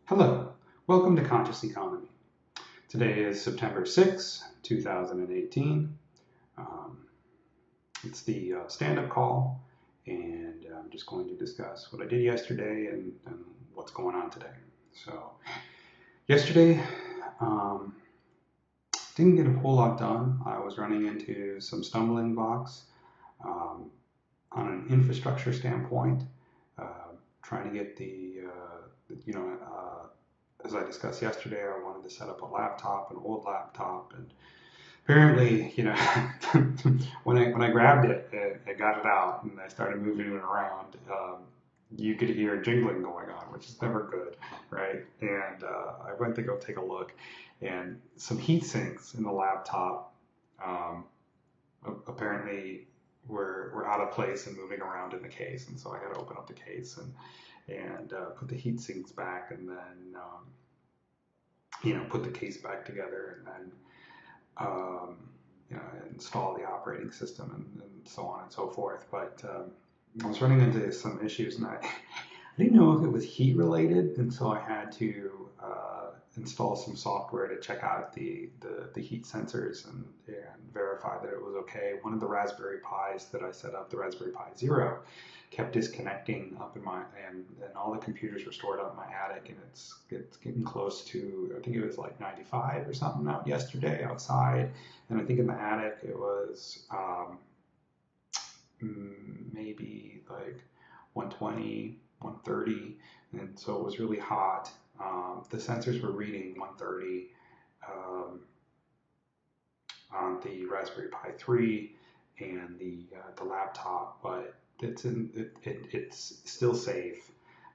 Hello, welcome to Conscious Economy. Today is September 6, 2018. Um, it's the stand-up call, and I'm just going to discuss what I did yesterday and what's going on today. So, yesterday, um, didn't get a whole lot done. I was running into some stumbling blocks um, on an infrastructure standpoint, trying to get as I discussed yesterday, I wanted to set up a laptop, an old laptop, and apparently, when I grabbed it, I got it out and I started moving it around. You could hear jingling going on, which is never good, right? And I went to go take a look, and some heat sinks in the laptop um, apparently were out of place and moving around in the case, and so I had to open up the case and put the heat sinks back, and then put the case back together, and then um, install the operating system and so on and so forth. But I was running into some issues, and I didn't know if it was heat related, and so I had to install some software to check out the heat sensors and verify that it was okay. One of the Raspberry Pis that I set up, the Raspberry Pi Zero, kept disconnecting up in my and all the computers were stored up in my attic, and it's getting close to, I think it was like 95 or something out yesterday outside, and I think in the attic it was maybe like 120, 130, and so it was really hot. The sensors were reading 130 on the Raspberry Pi 3 and the laptop, but it's still safe.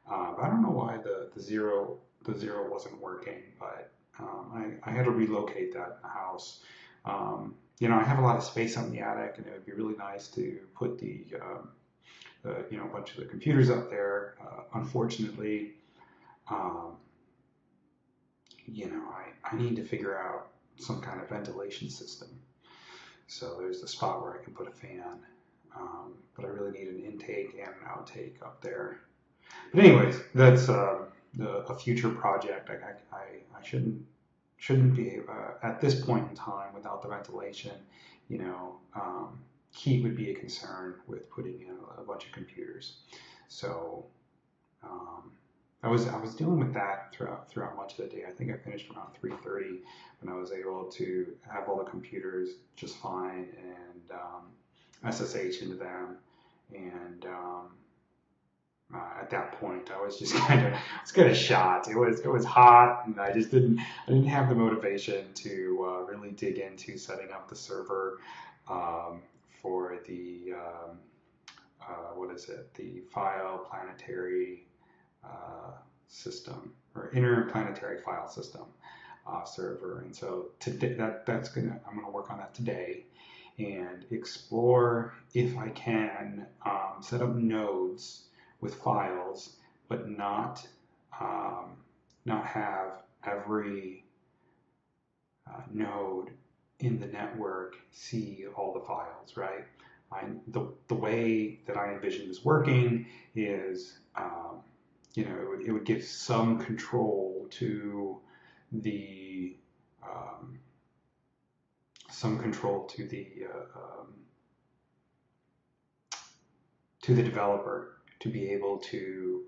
I don't know why the zero wasn't working, but I had to relocate that in the house. I have a lot of space on the attic, and it would be really nice to put a bunch of the computers up there. Unfortunately, um, I need to figure out some kind of ventilation system. So there's a spot where I can put a fan, but I really need an intake and an outtake up there. But anyways, that's a future project. I shouldn't be at this point in time without the ventilation. Heat would be a concern with putting in a bunch of computers. So um, I was dealing with that throughout much of the day. I think I finished around 3:30 when I was able to have all the computers just fine and SSH into them. And at that point, I was just kind of shot. It was hot, and I didn't have the motivation to really dig into setting up the server um, for the what is it? The file planetary system, or interplanetary file system server. And so today, I'm gonna work on that today and explore if I can set up nodes with files, but not have every node in the network see all the files, right? The way that I envision this working is, it would give some control the um, to the developer to be able to,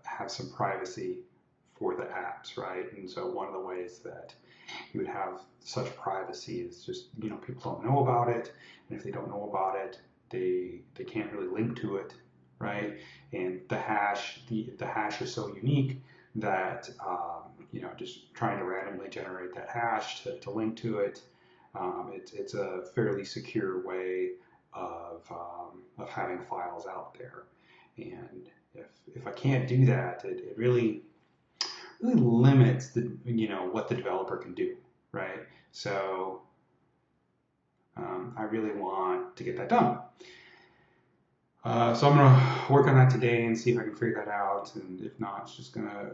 have some privacy for the apps, right? And so one of the ways that you would have such privacy is just, people don't know about it, and if they don't know about it, they can't really link to it, right? And the hash is so unique that just trying to randomly generate that hash to link to it, it's a fairly secure way of having files out there. And if I can't do that, it really limits what the developer can do, right? So I really want to get that done. So I'm gonna work on that today and see if I can figure that out. And if not, it's just gonna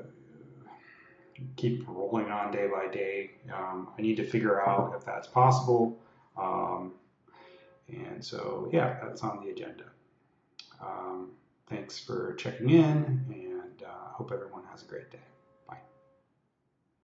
keep rolling on day by day. I need to figure out if that's possible. And so, yeah, that's on the agenda. Thanks for checking in, and hope hope everyone has a great day. Bye.